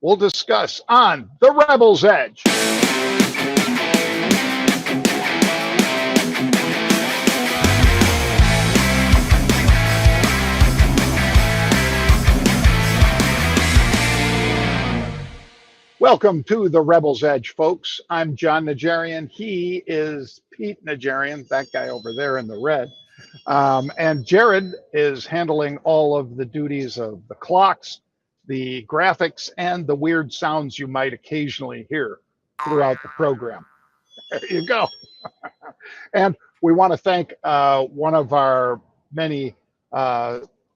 we'll discuss on The Rebel's Edge. Welcome to The Rebel's Edge, folks. I'm Jon Najarian. He is Pete Najarian, that guy over there in the red. And Jared is handling all of the duties of the clocks, the graphics, and the weird sounds you might occasionally hear throughout the program. There you go. And we want to thank one of our many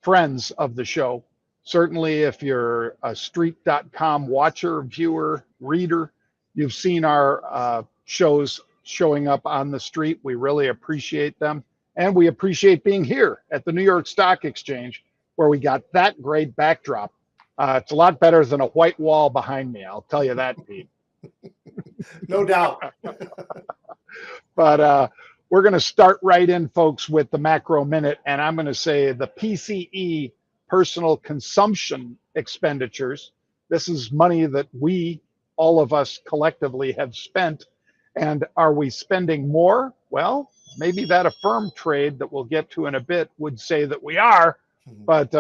friends of the show. Certainly, if you're a street.com watcher, viewer, reader, you've seen our shows showing up on the street. We really appreciate them. And we appreciate being here at the New York Stock Exchange, where we got that great backdrop. It's a lot better than a white wall behind me, I'll tell you that, Pete. No doubt. But we're going to start right in, folks, with the macro minute. And I'm going to say the PCE, personal consumption expenditures. This is money that we, all of us collectively, have spent. And are we spending more? Well, maybe that Affirm trade that we'll get to in a bit would say that we are. But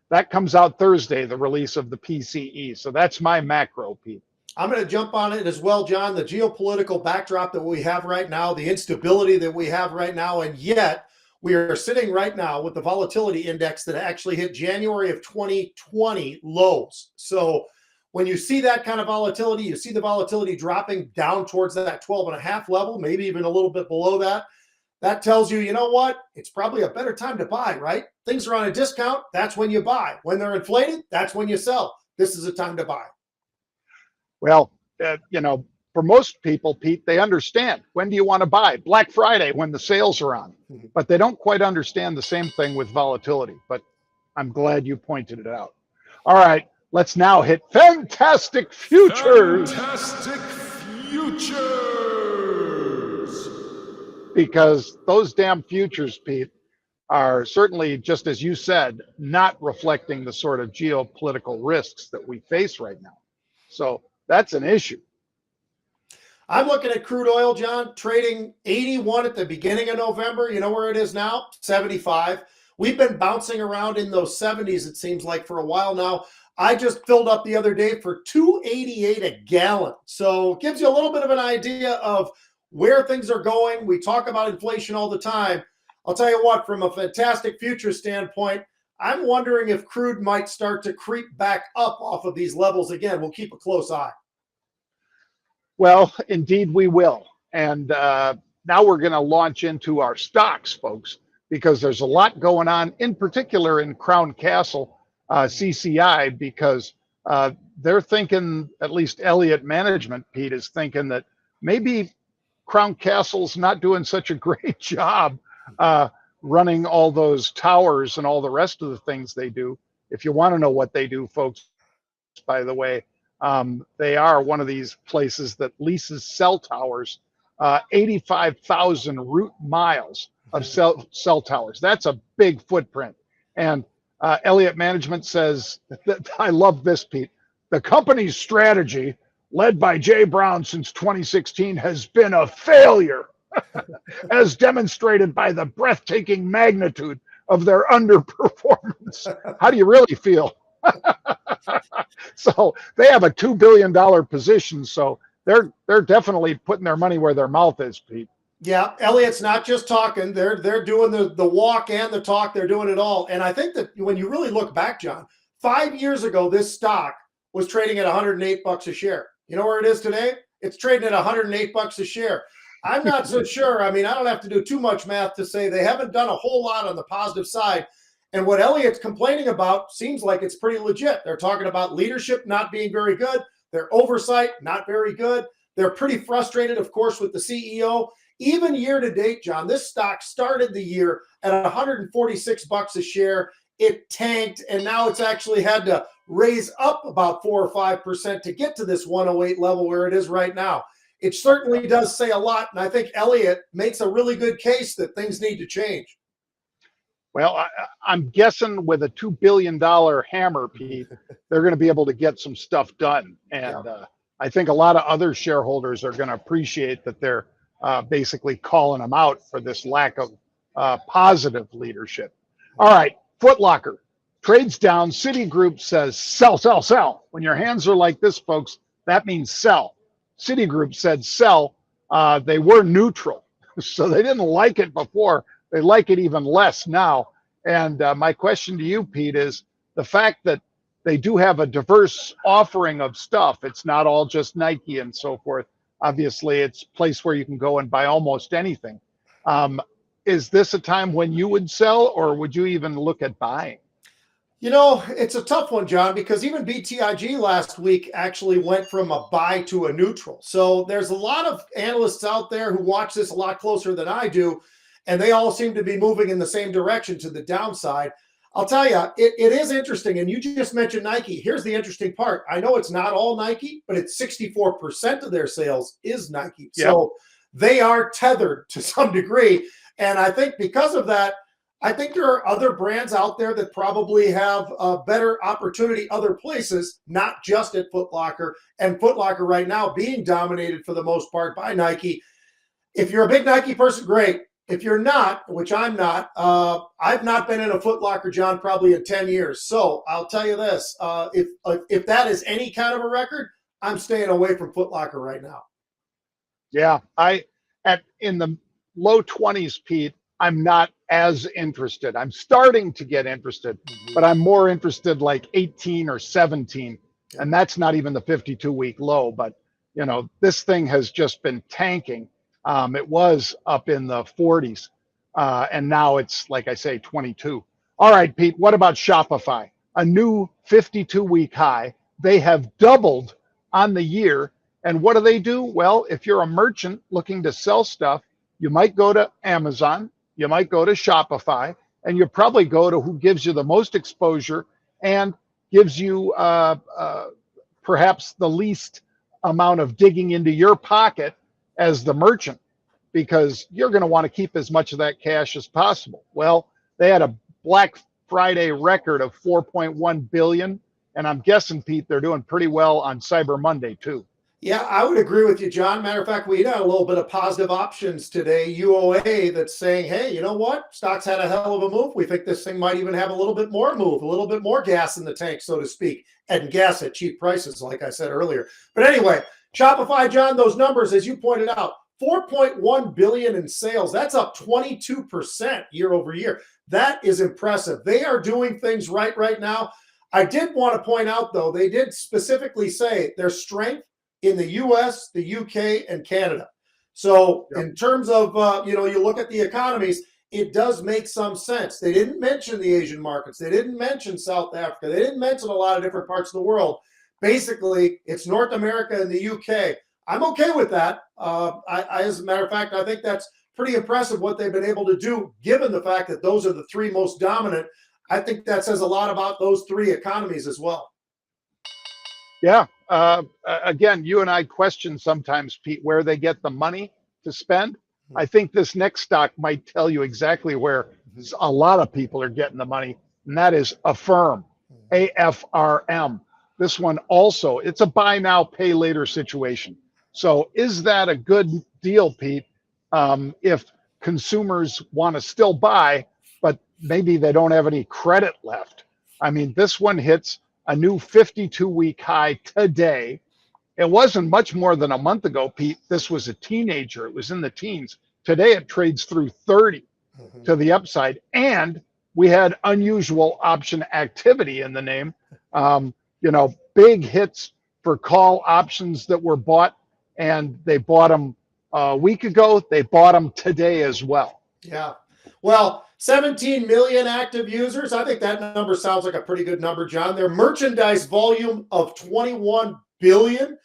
that comes out Thursday, the release of the PCE. So that's my macro, Pete. I'm going to jump on it as well, John. The geopolitical backdrop that we have right now, the instability that we have right now, and yet we are sitting right now with the volatility index that actually hit January of 2020 lows. So when you see that kind of volatility, you see the volatility dropping down towards that 12.5 level, maybe even a little bit below that. That tells you, you know what? It's probably a better time to buy, right? Things are on a discount. That's when you buy. When they're inflated, that's when you sell. This is a time to buy. Well, for most people, Pete, they understand. When do you want to buy? Black Friday, when the sales are on. But they don't quite understand the same thing with volatility. But I'm glad you pointed it out. All right, let's now hit Fantastic Futures. Fantastic Futures. Because those damn futures, Pete, are certainly, just as you said, not reflecting the sort of geopolitical risks that we face right now. So that's an issue. I'm looking at crude oil, John, trading 81 at the beginning of November. You know where it is now? 75. We've been bouncing around in those 70s, it seems like, for a while now. I just filled up the other day for $2.88 a gallon. So it gives you a little bit of an idea of where things are going. We talk about inflation all the time. I'll tell you what, from a fantastic future standpoint, I'm wondering if crude might start to creep back up off of these levels again. We'll keep a close eye. Well, indeed we will. And now we're going to launch into our stocks, folks, because there's a lot going on, in particular in Crown Castle, CCI, because they're thinking, at least Elliott management, Pete, is thinking that maybe Crown Castle's not doing such a great job running all those towers and all the rest of the things they do. If you want to know what they do, folks, by the way, they are one of these places that leases cell towers, 85,000 route miles of cell towers. That's a big footprint. And Elliott management says, that, I love this, Pete, the company's strategy, led by Jay Brown since 2016, has been a failure, as demonstrated by the breathtaking magnitude of their underperformance. How do you really feel? So they have a $2 billion position, so they're definitely putting their money where their mouth is, Pete. Yeah, Elliott's not just talking. They're doing the walk and the talk. They're doing it all. And I think that when you really look back, John, 5 years ago, this stock was trading at $108 a share. You know where it is today? It's trading at $108 a share. I'm not so sure. I mean, I don't have to do too much math to say they haven't done a whole lot on the positive side. And what Elliott's complaining about seems like it's pretty legit. They're talking about leadership not being very good, their oversight not very good. They're pretty frustrated, of course, with the CEO. Even year to date, John, this stock started the year at $146 a share. It tanked, and now it's actually had to raise up about 4 or 5% to get to this 108 level where it is right now. It certainly does say a lot, and I think Elliott makes a really good case that things need to change. Well, I'm guessing with a $2 billion hammer, Pete, they're going to be able to get some stuff done. And I think a lot of other shareholders are going to appreciate that they're basically calling them out for this lack of positive leadership. All right, Foot Locker trades down. Citigroup says sell, sell, sell. When your hands are like this, folks, that means sell. Citigroup said sell. They were neutral, so they didn't like it before. They like it even less now. And my question to you, Pete, is the fact that they do have a diverse offering of stuff. It's not all just Nike and so forth. Obviously, it's a place where you can go and buy almost anything. Is this a time when you would sell, or would you even look at buying? You know, it's a tough one, John, because even BTIG last week actually went from a buy to a neutral. So there's a lot of analysts out there who watch this a lot closer than I do, and they all seem to be moving in the same direction to the downside. I'll tell you, it is interesting. And you just mentioned Nike. Here's the interesting part. I know it's not all Nike, but it's 64% of their sales is Nike. Yep. So they are tethered to some degree. And I think because of that, I think there are other brands out there that probably have a better opportunity other places, not just at Foot Locker. And Foot Locker right now being dominated for the most part by Nike. If you're a big Nike person, great. If you're not, which I'm not, I've not been in a Foot Locker, John, probably in 10 years. So I'll tell you this, if that is any kind of a record, I'm staying away from Foot Locker right now. Yeah, in the low 20s, Pete, I'm not as interested. I'm starting to get interested, but I'm more interested like 18 or 17. And that's not even the 52-week low. But, you know, this thing has just been tanking. It was up in the 40s, and now it's, like I say, 22. All right, Pete, what about Shopify? A new 52-week high. They have doubled on the year. And what do? Well, if you're a merchant looking to sell stuff, you might go to Amazon, you might go to Shopify, and you probably go to who gives you the most exposure and gives you perhaps the least amount of digging into your pocket as the merchant, because you're going to want to keep as much of that cash as possible. Well, they had a Black Friday record of 4.1 billion, and I'm guessing, Pete, they're doing pretty well on Cyber Monday too. Yeah, I would agree with you, John. Matter of fact, we had a little bit of positive options today. UOA that's saying, hey, you know what? Stocks had a hell of a move. We think this thing might even have a little bit more move, a little bit more gas in the tank, so to speak, and gas at cheap prices, like I said earlier. But anyway, Shopify, John, those numbers, as you pointed out, 4.1 billion in sales. That's up 22% year over year. That is impressive. They are doing things right now. I did want to point out, though, they did specifically say their strength in the U.S., the U.K., and Canada. So in terms of, you look at the economies, it does make some sense. They didn't mention the Asian markets. They didn't mention South Africa. They didn't mention a lot of different parts of the world. Basically, it's North America and the U.K. I'm okay with that. As a matter of fact, I think that's pretty impressive what they've been able to do, given the fact that those are the three most dominant. I think that says a lot about those three economies as well. Yeah. Again, you and I question sometimes, Pete, where they get the money to spend. I think this next stock might tell you exactly where a lot of people are getting the money, and that is Affirm, AFRM. This one also, it's a buy now, pay later situation. So is that a good deal, Pete, if consumers want to still buy, but maybe they don't have any credit left? I mean, this one hits a new 52-week high today. It wasn't much more than a month ago, Pete. This was a teenager. It was in the teens. Today it trades through 30 to the upside. And we had unusual option activity in the name. Big hits for call options that were bought, and they bought them a week ago. They bought them today as well. Yeah. Well, 17 million active users. I think that number sounds like a pretty good number, John. Their merchandise volume of 21 billion.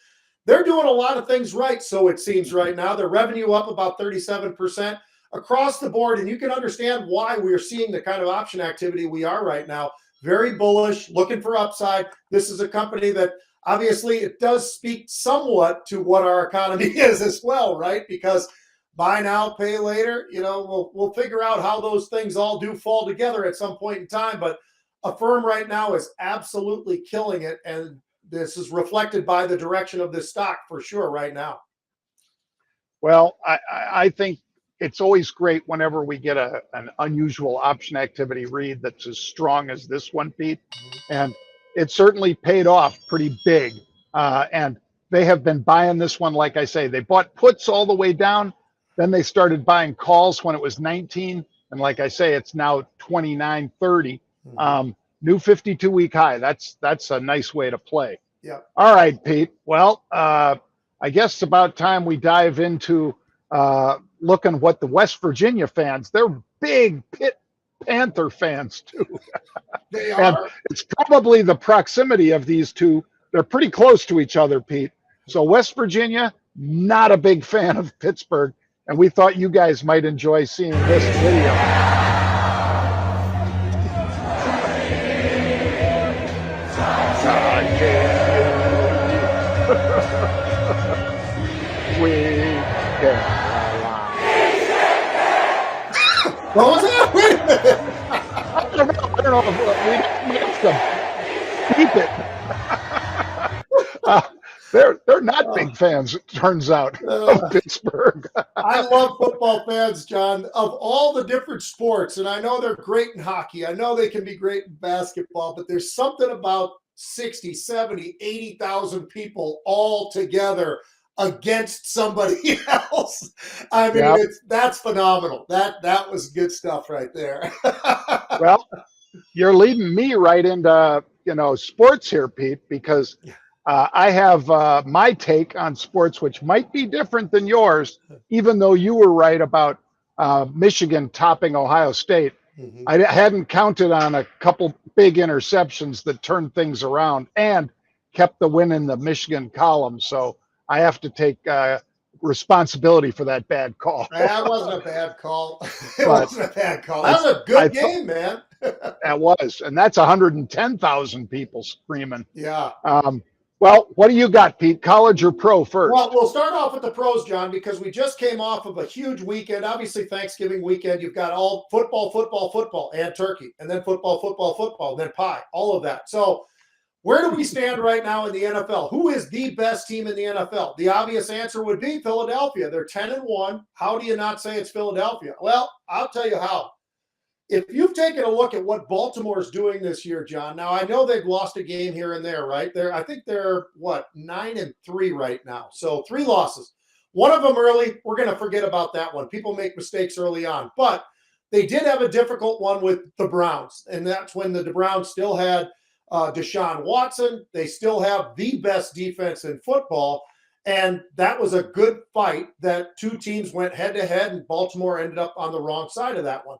They're doing a lot of things right, so it seems right now. Their revenue up about 37% across the board, and you can understand why we're seeing the kind of option activity we are right now. Very bullish, looking for upside. This is a company that obviously it does speak somewhat to what our economy is as well, right? Because buy now, pay later. We'll figure out how those things all do fall together at some point in time. But Affirm right now is absolutely killing it, and this is reflected by the direction of this stock for sure right now. Well, I think it's always great whenever we get an unusual option activity read that's as strong as this one, Pete. And it certainly paid off pretty big. And they have been buying this one, like I say, they bought puts all the way down. Then they started buying calls when it was 19. And like I say, it's now 29.30. New 52-week high. That's a nice way to play. Yeah. All right, Pete. Well, I guess it's about time we dive into looking what the West Virginia fans, they're big Pitt Panther fans too. They are. And it's probably the proximity of these two. They're pretty close to each other, Pete. So West Virginia, not a big fan of Pittsburgh. And we thought you guys might enjoy seeing this video. What was that? Wait a minute. I don't know if we have to beep it. They're not big fans, it turns out, of Pittsburgh. I love football fans, John, of all the different sports. And I know they're great in hockey. I know they can be great in basketball, but there's something about 60, 70, 80,000 people all together against somebody else. I mean, that's phenomenal. That was good stuff right there. Well, you're leading me right into, sports here, Pete, because I have my take on sports, which might be different than yours, even though you were right about Michigan topping Ohio State. I hadn't counted on a couple big interceptions that turned things around and kept the win in the Michigan column. So I have to take responsibility for that bad call. That wasn't a bad call. It wasn't a bad call. That was a good game, man. That was. And that's 110,000 people screaming. Yeah. Well, what do you got, Pete? College or pro first? Well, we'll start off with the pros, John, because we just came off of a huge weekend. Obviously, Thanksgiving weekend, you've got all football, and turkey, and then football, and then pie, all of that. So where do we stand right now in the NFL? Who is the best team in the NFL? The obvious answer would be Philadelphia. They're 10-1. How do you not say it's Philadelphia? Well, I'll tell you how. If you've taken a look at what Baltimore's doing this year, John, now I know they've lost a game here and there, right? I think they're 9-3 right now. So 3 losses. One of them early. We're going to forget about that one. People make mistakes early on. But they did have a difficult one with the Browns. And that's when the Browns still had Deshaun Watson. They still have the best defense in football. And that was a good fight that two teams went head-to-head, and Baltimore ended up on the wrong side of that one.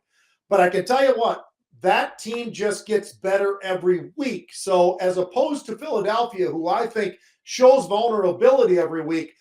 But I can tell you what, that team just gets better every week. So as opposed to Philadelphia, who I think shows vulnerability every week,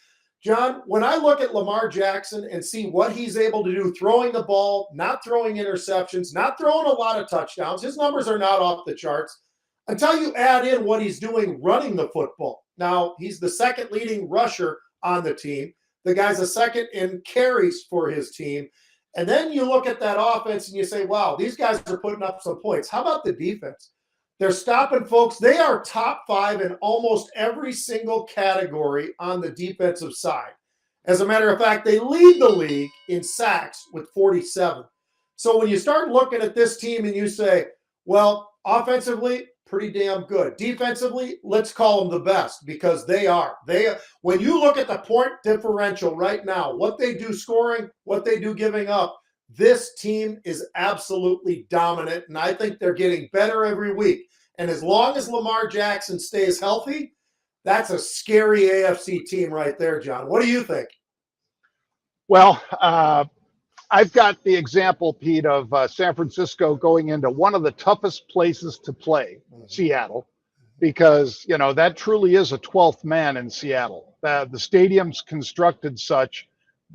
John, when I look at Lamar Jackson and see what he's able to do throwing the ball, not throwing interceptions, not throwing a lot of touchdowns, his numbers are not off the charts until you add in what he's doing running the football. Now, he's the second leading rusher on the team. The guy's a second in carries for his team. And then you look at that offense and you say, wow, these guys are putting up some points. How about the defense? They're stopping folks. They are top 5 in almost every single category on the defensive side. As a matter of fact, they lead the league in sacks with 47. So when you start looking at this team and you say, well, offensively, pretty damn good. Defensively, let's call them the best because they are. When you look at the point differential right now, what they do scoring, what they do giving up, this team is absolutely dominant, and I think they're getting better every week. And as long as Lamar Jackson stays healthy, that's a scary AFC team right there, John. What do you think? Well, I've got the example, Pete, of San Francisco going into one of the toughest places to play, Seattle, because, that truly is a 12th man in Seattle. The stadium's constructed such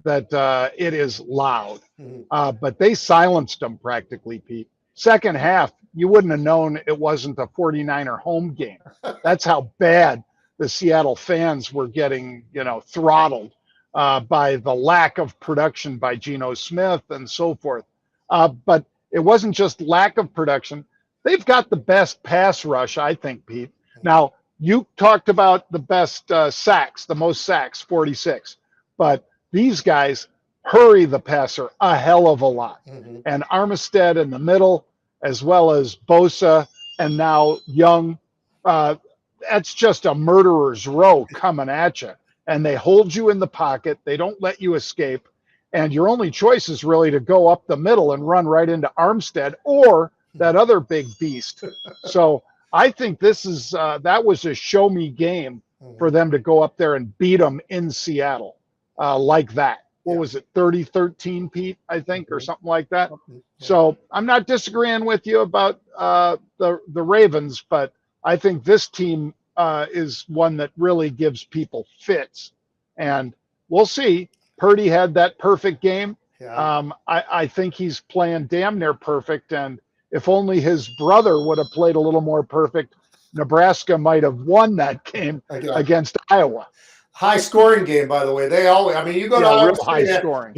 that it is loud, but they silenced them practically, Pete. Second half, you wouldn't have known it wasn't a 49er home game. That's how bad the Seattle fans were getting, throttled. by the lack of production by Geno Smith and so forth. But it wasn't just lack of production. They've got the best pass rush, I think, Pete. Now, you talked about the best sacks, the most sacks, 46. But these guys hurry the passer a hell of a lot. And Armistead in the middle, as well as Bosa and now Young, that's just a murderer's row coming at you. And they hold you in the pocket. They don't let you escape. And your only choice is really to go up the middle and run right into Armstead or that other big beast. So I think this is that was a show me game for them to go up there and beat them in Seattle like that. What was it, 30-13, Pete, I think, or something like that? So I'm not disagreeing with you about the Ravens, but I think this team is one that really gives people fits. And we'll see. Purdy had that perfect game. I think he's playing damn near perfect. And if only his brother would have played a little more perfect, Nebraska might have won that game against Iowa. High scoring game, by the way. They always, I mean, you go to Iowa real high scoring.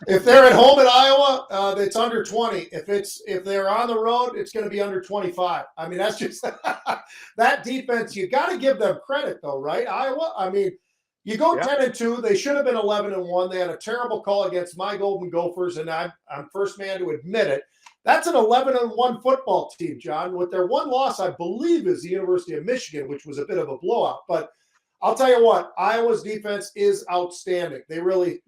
If they're at home in Iowa, it's under 20. If they're on the road, it's going to be under 25. I mean, that's just that defense. You got to give them credit, though, right? Iowa. I mean, you go 10-2. They should have been 11-1. They had a terrible call against my Golden Gophers, and I'm first man to admit it. That's an 11-1 football team, John. With their one loss, I believe, is the University of Michigan, which was a bit of a blowout. But I'll tell you what, Iowa's defense is outstanding. They really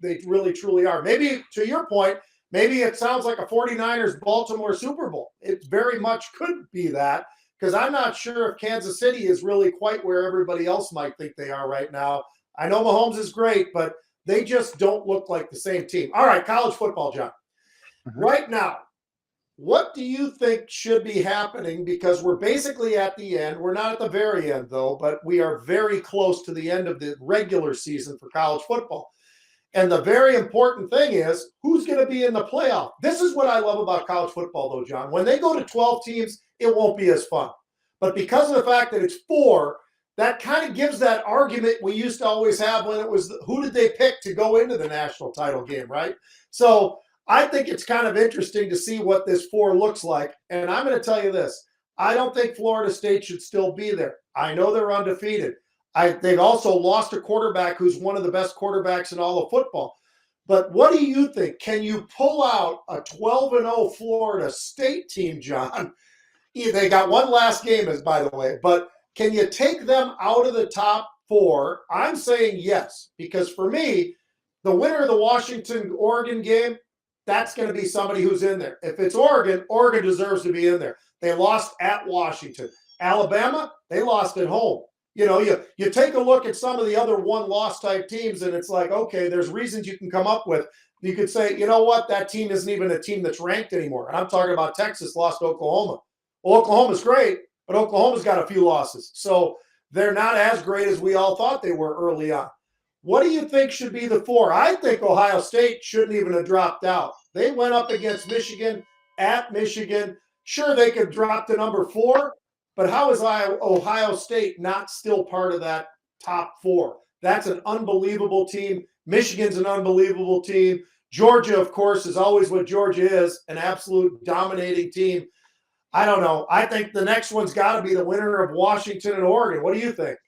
truly are. Maybe to your point, maybe it sounds like a 49ers Baltimore Super Bowl. It very much could be that, because I'm not sure if Kansas City is really quite where everybody else might think they are right now. I know Mahomes is great, but they just don't look like the same team. All right, college football, John. Right now, what do you think should be happening? Because we're basically at the end. We're not at the very end, though, but we are very close to the end of the regular season for college football. And the very important thing is who's going to be in the playoff. This is what I love about college football, though, John. When they go to 12 teams, it won't be as fun. But because of the fact that it's 4, that kind of gives that argument we used to always have when it was who did they pick to go into the national title game, right? So I think it's kind of interesting to see what this 4 looks like. And I'm going to tell you this. I don't think Florida State should still be there. I know they're undefeated. They've also lost a quarterback who's one of the best quarterbacks in all of football. But what do you think? Can you pull out a 12-0 Florida State team, John? They got one last game, by the way. But can you take them out of the top 4? I'm saying yes, because for me, the winner of the Washington-Oregon game, that's going to be somebody who's in there. If it's Oregon, Oregon deserves to be in there. They lost at Washington. Alabama, they lost at home. You know, you take a look at some of the other one-loss type teams, and it's like, okay, there's reasons you can come up with. You could say, you know what, that team isn't even a team that's ranked anymore. And I'm talking about Texas lost to Oklahoma. Well, Oklahoma's great, but Oklahoma's got a few losses. So they're not as great as we all thought they were early on. What do you think should be the 4? I think Ohio State shouldn't even have dropped out. They went up against Michigan, at Michigan. Sure, they could drop to number 4, but how is Ohio State not still part of that top 4? That's an unbelievable team. Michigan's an unbelievable team. Georgia, of course, is always what Georgia is, an absolute dominating team. I don't know. I think the next one's got to be the winner of Washington and Oregon. What do you think?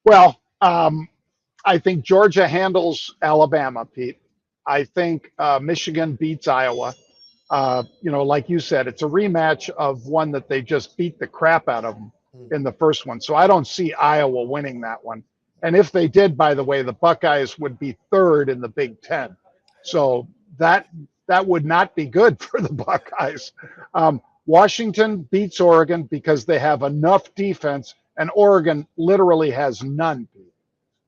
Well, I think Georgia handles Alabama, Pete. I think Michigan beats Iowa. Like you said, it's a rematch of one that they just beat the crap out of them in the first one. So I don't see Iowa winning that one. And if they did, by the way, the Buckeyes would be 3rd in the Big Ten. So that would not be good for the Buckeyes. Washington beats Oregon because they have enough defense, and Oregon literally has none.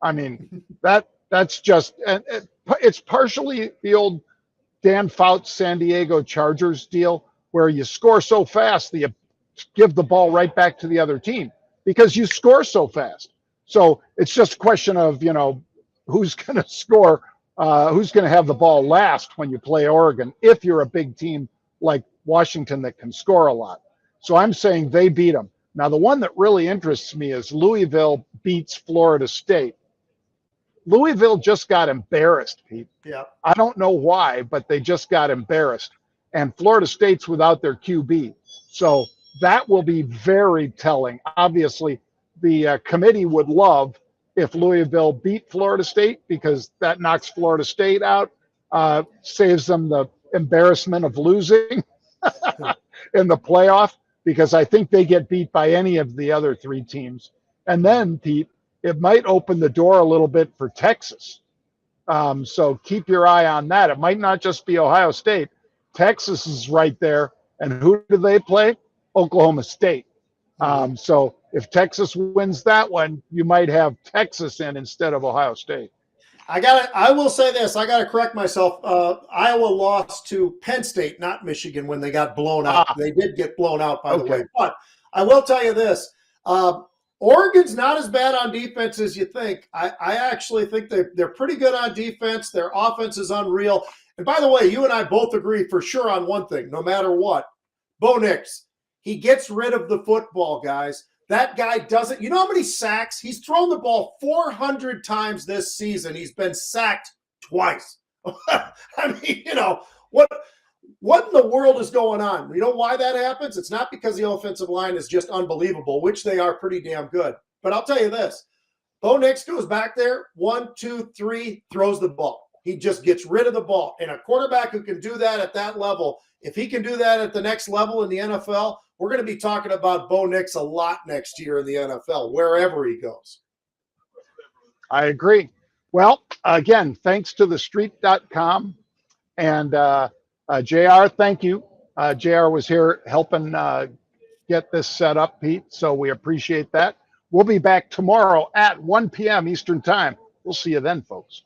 I mean, that's just, and it's partially the old Dan Fouts San Diego Chargers deal where you score so fast that you give the ball right back to the other team because you score so fast. So it's just a question of, who's going to score, who's going to have the ball last when you play Oregon if you're a big team like Washington that can score a lot. So I'm saying they beat them. Now, the one that really interests me is Louisville beats Florida State. Louisville just got embarrassed, Pete. Yeah. I don't know why, but they just got embarrassed. And Florida State's without their QB. So that will be very telling. Obviously, the committee would love if Louisville beat Florida State because that knocks Florida State out, saves them the embarrassment of losing in the playoff, because I think they get beat by any of the other three teams. And then, Pete, it might open the door a little bit for Texas. So keep your eye on that. It might not just be Ohio State. Texas is right there. And who do they play? Oklahoma State. So if Texas wins that one, you might have Texas in instead of Ohio State. I will say this. I got to correct myself. Iowa lost to Penn State, not Michigan, when they got blown out. They did get blown out, by the way. But I will tell you this. Oregon's not as bad on defense as you think. I actually think they're pretty good on defense. Their offense is unreal. And by the way, you and I both agree for sure on one thing, no matter what. Bo Nix, he gets rid of the football, guys. That guy doesn't – you know how many sacks? He's thrown the ball 400 times this season. He's been sacked twice. I mean, what in the world is going on? You know why that happens? It's not because the offensive line is just unbelievable, which they are pretty damn good. But I'll tell you this. Bo Nix goes back there, 1, 2, 3, throws the ball. He just gets rid of the ball. And a quarterback who can do that at that level, if he can do that at the next level in the NFL, we're going to be talking about Bo Nix a lot next year in the NFL, wherever he goes. I agree. Well, again, thanks to thestreet.com. And JR, thank you. JR was here helping get this set up, Pete, so we appreciate that. We'll be back tomorrow at 1 p.m. Eastern Time. We'll see you then, folks.